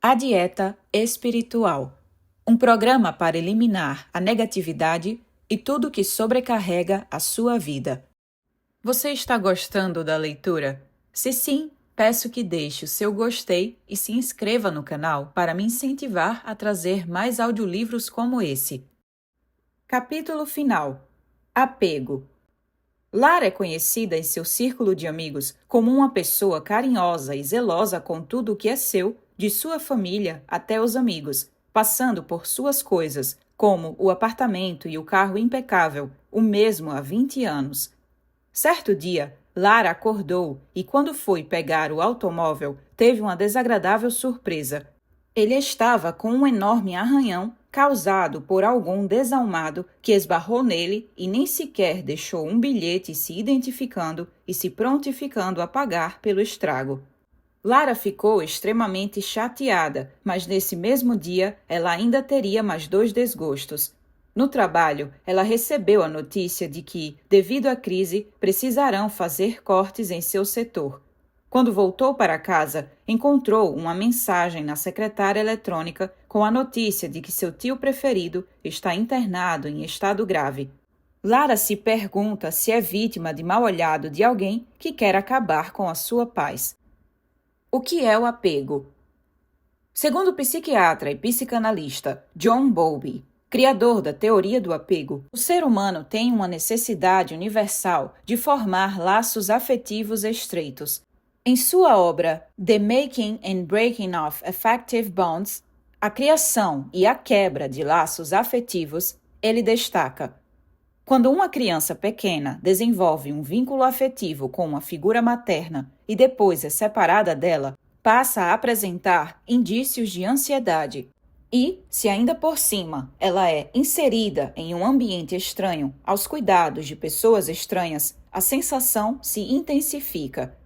A Dieta Espiritual, um programa para eliminar a negatividade e tudo que sobrecarrega a sua vida. Você está gostando da leitura? Se sim, peço que deixe o seu gostei e se inscreva no canal para me incentivar a trazer mais audiolivros como esse. Capítulo final: Apego. Lara é conhecida em seu círculo de amigos como uma pessoa carinhosa e zelosa com tudo o que é seu, de sua família até os amigos, passando por suas coisas, como o apartamento e o carro impecável, o mesmo há 20 anos. Certo dia, Lara acordou e, quando foi pegar o automóvel, teve uma desagradável surpresa. Ele estava com um enorme arranhão causado por algum desalmado que esbarrou nele e nem sequer deixou um bilhete se identificando e se prontificando a pagar pelo estrago. Lara ficou extremamente chateada, mas nesse mesmo dia ela ainda teria mais 2 desgostos. No trabalho, ela recebeu a notícia de que, devido à crise, precisarão fazer cortes em seu setor. Quando voltou para casa, encontrou uma mensagem na secretária eletrônica com a notícia de que seu tio preferido está internado em estado grave. Lara se pergunta se é vítima de mal-olhado de alguém que quer acabar com a sua paz. O que é o apego? Segundo o psiquiatra e psicanalista John Bowlby, criador da teoria do apego, o ser humano tem uma necessidade universal de formar laços afetivos estreitos. Em sua obra The Making and Breaking of Affective Bonds, A Criação e a Quebra de Laços Afetivos, ele destaca: quando uma criança pequena desenvolve um vínculo afetivo com uma figura materna e depois é separada dela, passa a apresentar indícios de ansiedade. E, se ainda por cima ela é inserida em um ambiente estranho, aos cuidados de pessoas estranhas, a sensação se intensifica.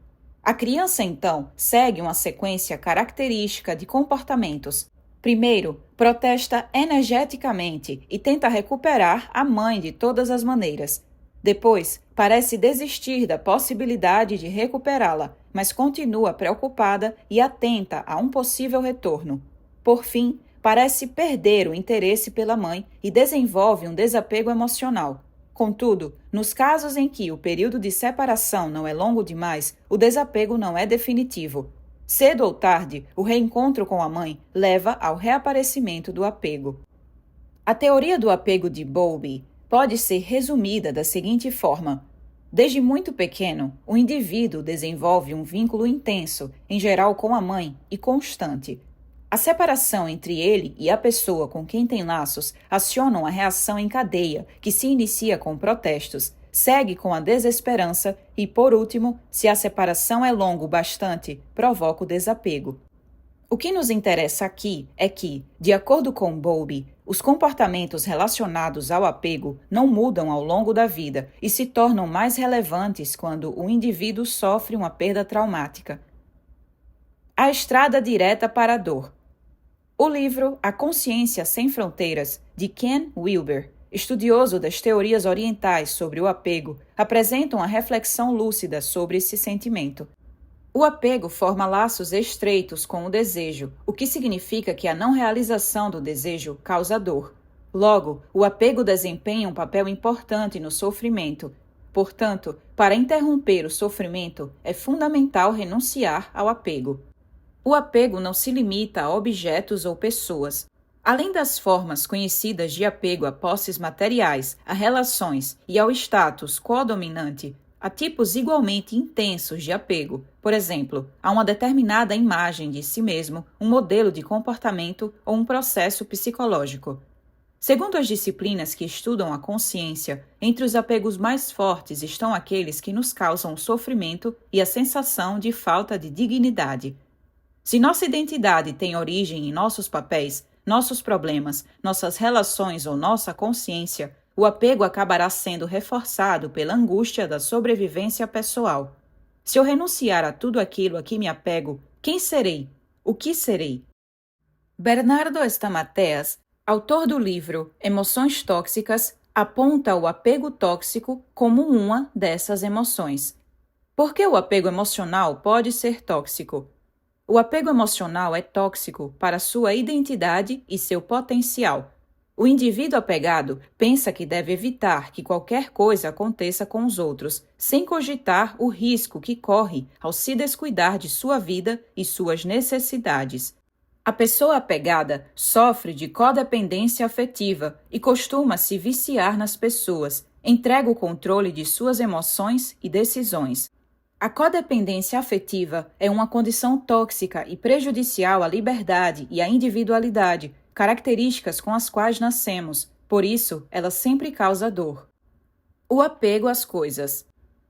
A criança, então, segue uma sequência característica de comportamentos. Primeiro, protesta energeticamente e tenta recuperar a mãe de todas as maneiras. Depois, parece desistir da possibilidade de recuperá-la, mas continua preocupada e atenta a um possível retorno. Por fim, parece perder o interesse pela mãe e desenvolve um desapego emocional. Contudo, nos casos em que o período de separação não é longo demais, o desapego não é definitivo. Cedo ou tarde, o reencontro com a mãe leva ao reaparecimento do apego. A teoria do apego de Bowlby pode ser resumida da seguinte forma: desde muito pequeno, o indivíduo desenvolve um vínculo intenso, em geral com a mãe, e constante. A separação entre ele e a pessoa com quem tem laços aciona uma reação em cadeia que se inicia com protestos, segue com a desesperança e, por último, se a separação é longa o bastante, provoca o desapego. O que nos interessa aqui é que, de acordo com Bowlby, os comportamentos relacionados ao apego não mudam ao longo da vida e se tornam mais relevantes quando o indivíduo sofre uma perda traumática. A estrada direta para a dor. O livro A Consciência Sem Fronteiras, de Ken Wilber, estudioso das teorias orientais sobre o apego, apresenta uma reflexão lúcida sobre esse sentimento. O apego forma laços estreitos com o desejo, o que significa que a não realização do desejo causa dor. Logo, o apego desempenha um papel importante no sofrimento. Portanto, para interromper o sofrimento, é fundamental renunciar ao apego. O apego não se limita a objetos ou pessoas. Além das formas conhecidas de apego a posses materiais, a relações e ao status codominante, há tipos igualmente intensos de apego. Por exemplo, a uma determinada imagem de si mesmo, um modelo de comportamento ou um processo psicológico. Segundo as disciplinas que estudam a consciência, entre os apegos mais fortes estão aqueles que nos causam o sofrimento e a sensação de falta de dignidade. Se nossa identidade tem origem em nossos papéis, nossos problemas, nossas relações ou nossa consciência, o apego acabará sendo reforçado pela angústia da sobrevivência pessoal. Se eu renunciar a tudo aquilo a que me apego, quem serei? O que serei? Bernardo Stamateles, autor do livro Emoções Tóxicas, aponta o apego tóxico como uma dessas emoções. Por que o apego emocional pode ser tóxico? O apego emocional é tóxico para sua identidade e seu potencial. O indivíduo apegado pensa que deve evitar que qualquer coisa aconteça com os outros, sem cogitar o risco que corre ao se descuidar de sua vida e suas necessidades. A pessoa apegada sofre de codependência afetiva e costuma se viciar nas pessoas, entrega o controle de suas emoções e decisões. A codependência afetiva é uma condição tóxica e prejudicial à liberdade e à individualidade, características com as quais nascemos, por isso ela sempre causa dor. O apego às coisas.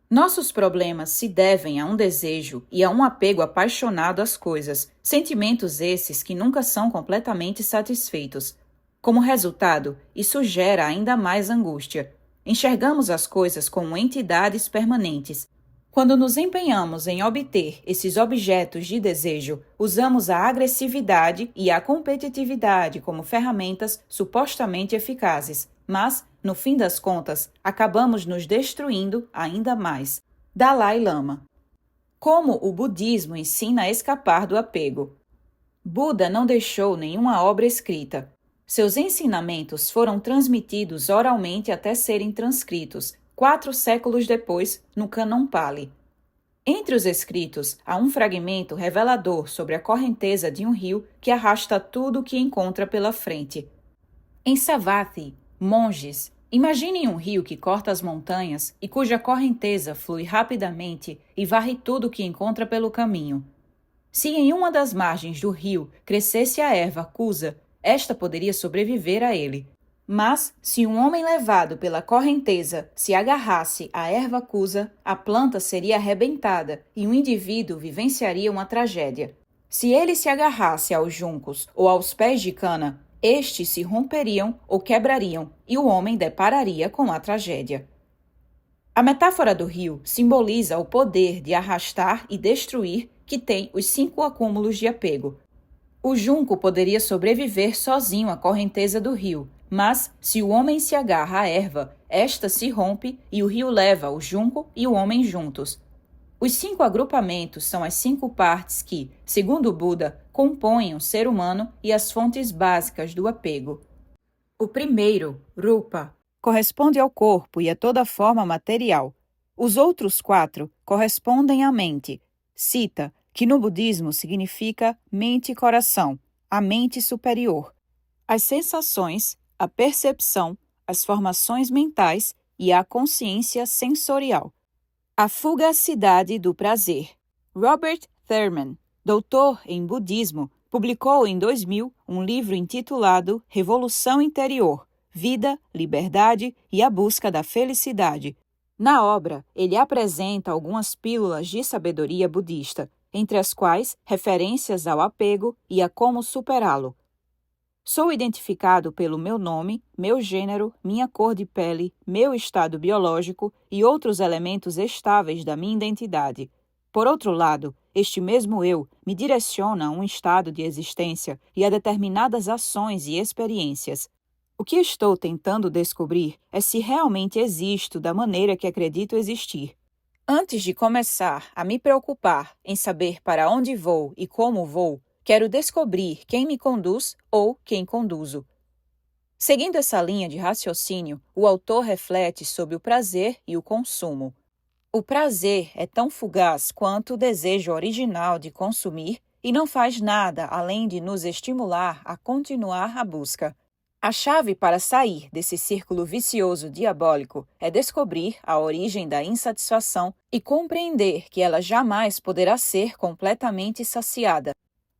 Nossos problemas se devem a um desejo e a um apego apaixonado às coisas, sentimentos esses que nunca são completamente satisfeitos. Como resultado, isso gera ainda mais angústia. Enxergamos as coisas como entidades permanentes. Quando nos empenhamos em obter esses objetos de desejo, usamos a agressividade e a competitividade como ferramentas supostamente eficazes, mas, no fim das contas, acabamos nos destruindo ainda mais. Dalai Lama. Como o budismo ensina a escapar do apego? Buda não deixou nenhuma obra escrita. Seus ensinamentos foram transmitidos oralmente até serem transcritos, 4 séculos depois, no Cânon Pali. Entre os escritos, há um fragmento revelador sobre a correnteza de um rio que arrasta tudo o que encontra pela frente. Em Savatthi, monges, imaginem um rio que corta as montanhas e cuja correnteza flui rapidamente e varre tudo o que encontra pelo caminho. Se em uma das margens do rio crescesse a erva acusa, esta poderia sobreviver a ele. Mas, se um homem levado pela correnteza se agarrasse à erva acusa, a planta seria arrebentada e o indivíduo vivenciaria uma tragédia. Se ele se agarrasse aos juncos ou aos pés de cana, estes se romperiam ou quebrariam e o homem depararia com a tragédia. A metáfora do rio simboliza o poder de arrastar e destruir que tem os 5 acúmulos de apego. O junco poderia sobreviver sozinho à correnteza do rio, mas, se o homem se agarra à erva, esta se rompe e o rio leva o junco e o homem juntos. Os 5 agrupamentos são as 5 partes que, segundo o Buda, compõem o ser humano e as fontes básicas do apego. O primeiro, Rupa, corresponde ao corpo e a toda forma material. Os outros 4 correspondem à mente, Citta, que no budismo significa mente e coração, a mente superior. As sensações, a percepção, as formações mentais e a consciência sensorial. A fugacidade do prazer. Robert Thurman, doutor em budismo, publicou em 2000 um livro intitulado Revolução Interior, Vida, Liberdade e a Busca da Felicidade. Na obra, ele apresenta algumas pílulas de sabedoria budista, entre as quais referências ao apego e a como superá-lo. Sou identificado pelo meu nome, meu gênero, minha cor de pele, meu estado biológico e outros elementos estáveis da minha identidade. Por outro lado, este mesmo eu me direciona a um estado de existência e a determinadas ações e experiências. O que estou tentando descobrir é se realmente existo da maneira que acredito existir. Antes de começar a me preocupar em saber para onde vou e como vou, quero descobrir quem me conduz ou quem conduzo. Seguindo essa linha de raciocínio, o autor reflete sobre o prazer e o consumo. O prazer é tão fugaz quanto o desejo original de consumir e não faz nada além de nos estimular a continuar a busca. A chave para sair desse círculo vicioso diabólico é descobrir a origem da insatisfação e compreender que ela jamais poderá ser completamente saciada.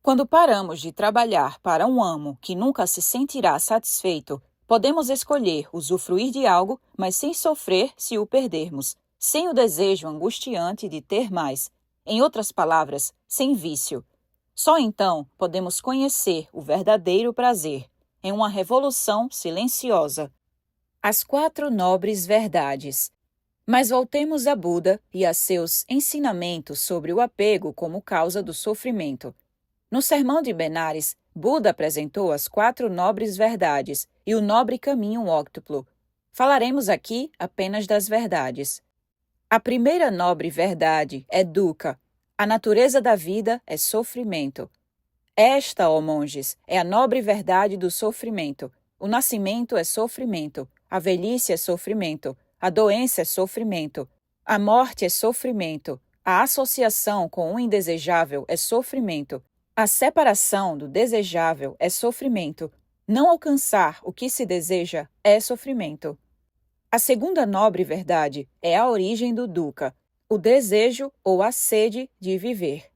Quando paramos de trabalhar para um amo que nunca se sentirá satisfeito, podemos escolher usufruir de algo, mas sem sofrer se o perdermos, sem o desejo angustiante de ter mais. Em outras palavras, sem vício. Só então podemos conhecer o verdadeiro prazer, em uma revolução silenciosa. As 4 nobres verdades. Mas voltemos a Buda e a seus ensinamentos sobre o apego como causa do sofrimento. No Sermão de Benares, Buda apresentou as 4 nobres verdades e o nobre caminho óctuplo. Falaremos aqui apenas das verdades. A primeira nobre verdade é dukkha, A natureza da vida é sofrimento. Esta, ó monges, é a nobre verdade do sofrimento. O nascimento é sofrimento, a velhice é sofrimento, a doença é sofrimento, a morte é sofrimento, a associação com o indesejável é sofrimento, a separação do desejável é sofrimento, não alcançar o que se deseja é sofrimento. A segunda nobre verdade é a origem do dukkha, o desejo ou a sede de viver,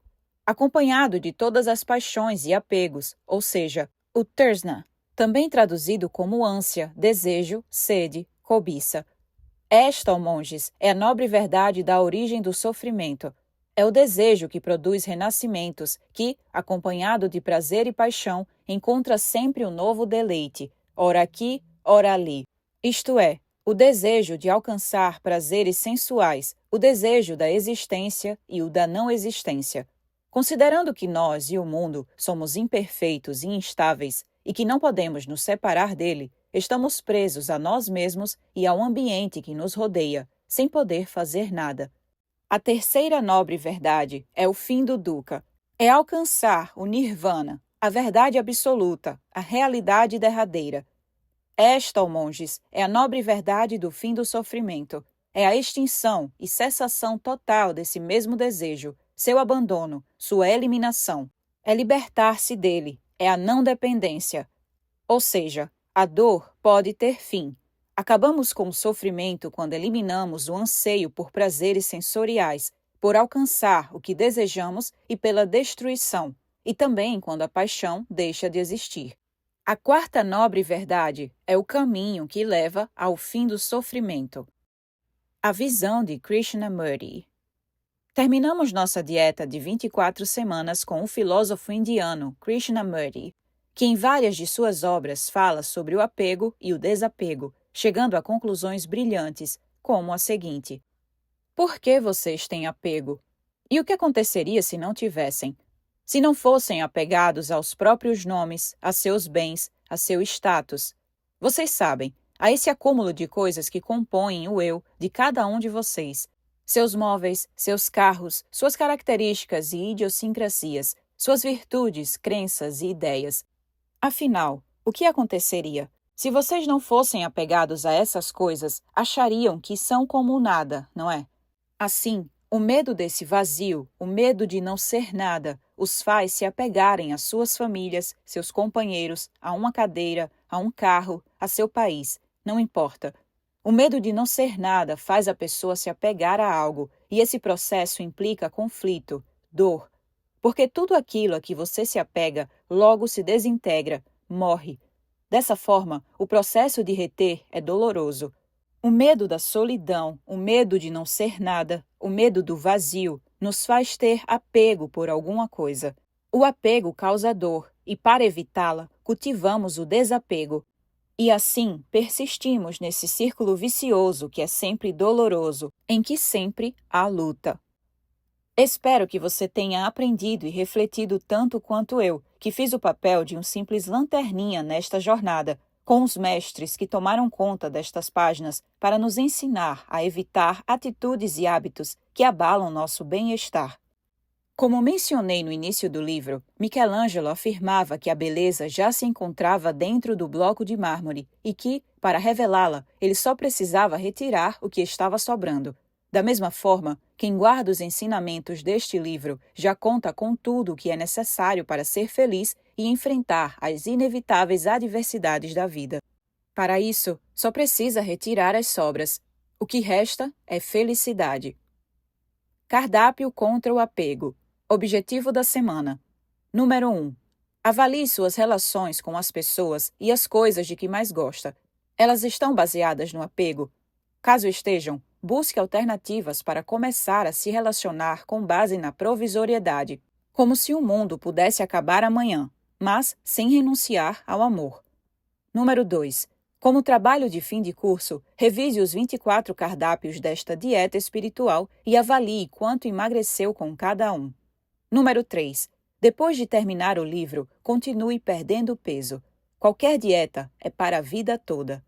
acompanhado de todas as paixões e apegos, ou seja, o trsna, também traduzido como ânsia, desejo, sede, cobiça. Esta, ó monges, é a nobre verdade da origem do sofrimento. É o desejo que produz renascimentos, que, acompanhado de prazer e paixão, encontra sempre um novo deleite, ora aqui, ora ali. Isto é, o desejo de alcançar prazeres sensuais, o desejo da existência e o da não existência. Considerando que nós e o mundo somos imperfeitos e instáveis e que não podemos nos separar dele, estamos presos a nós mesmos e ao ambiente que nos rodeia, sem poder fazer nada. A terceira nobre verdade é o fim do dukkha. É alcançar o nirvana, a verdade absoluta, a realidade derradeira. Esta, ó monges, é a nobre verdade do fim do sofrimento. É a extinção e cessação total desse mesmo desejo, seu abandono, sua eliminação. É libertar-se dele, é a não dependência. Ou seja, a dor pode ter fim. Acabamos com o sofrimento quando eliminamos o anseio por prazeres sensoriais, por alcançar o que desejamos e pela destruição, e também quando a paixão deixa de existir. A quarta nobre verdade é o caminho que leva ao fim do sofrimento. A visão de Krishnamurti. Terminamos nossa dieta de 24 semanas com o filósofo indiano Krishnamurti, que em várias de suas obras fala sobre o apego e o desapego, chegando a conclusões brilhantes, como a seguinte: por que vocês têm apego? E o que aconteceria se não tivessem? Se não fossem apegados aos próprios nomes, a seus bens, a seu status? Vocês sabem, a esse acúmulo de coisas que compõem o eu de cada um de vocês. Seus móveis, seus carros, suas características e idiosincrasias, suas virtudes, crenças e ideias. Afinal, o que aconteceria? Se vocês não fossem apegados a essas coisas, achariam que são como nada, não é? Assim, o medo desse vazio, o medo de não ser nada, os faz se apegarem às suas famílias, seus companheiros, a uma cadeira, a um carro, a seu país, não importa. O medo de não ser nada faz a pessoa se apegar a algo, e esse processo implica conflito, dor. Porque tudo aquilo a que você se apega logo se desintegra, morre. Dessa forma, o processo de reter é doloroso. O medo da solidão, o medo de não ser nada, o medo do vazio, nos faz ter apego por alguma coisa. O apego causa dor, e para evitá-la, cultivamos o desapego. E assim, persistimos nesse círculo vicioso que é sempre doloroso, em que sempre há luta. Espero que você tenha aprendido e refletido tanto quanto eu, que fiz o papel de um simples lanterninha nesta jornada, com os mestres que tomaram conta destas páginas para nos ensinar a evitar atitudes e hábitos que abalam nosso bem-estar. Como mencionei no início do livro, Michelangelo afirmava que a beleza já se encontrava dentro do bloco de mármore e que, para revelá-la, ele só precisava retirar o que estava sobrando. Da mesma forma, quem guarda os ensinamentos deste livro já conta com tudo o que é necessário para ser feliz e enfrentar as inevitáveis adversidades da vida. Para isso, só precisa retirar as sobras. O que resta é felicidade. Cardápio contra o apego. Objetivo da semana. Número 1. Avalie suas relações com as pessoas e as coisas de que mais gosta. Elas estão baseadas no apego? Caso estejam, busque alternativas para começar a se relacionar com base na provisoriedade, como se o mundo pudesse acabar amanhã, mas sem renunciar ao amor. Número 2. Como trabalho de fim de curso, revise os 24 cardápios desta dieta espiritual e avalie quanto emagreceu com cada um. Número 3. Depois de terminar o livro, continue perdendo peso. Qualquer dieta é para a vida toda.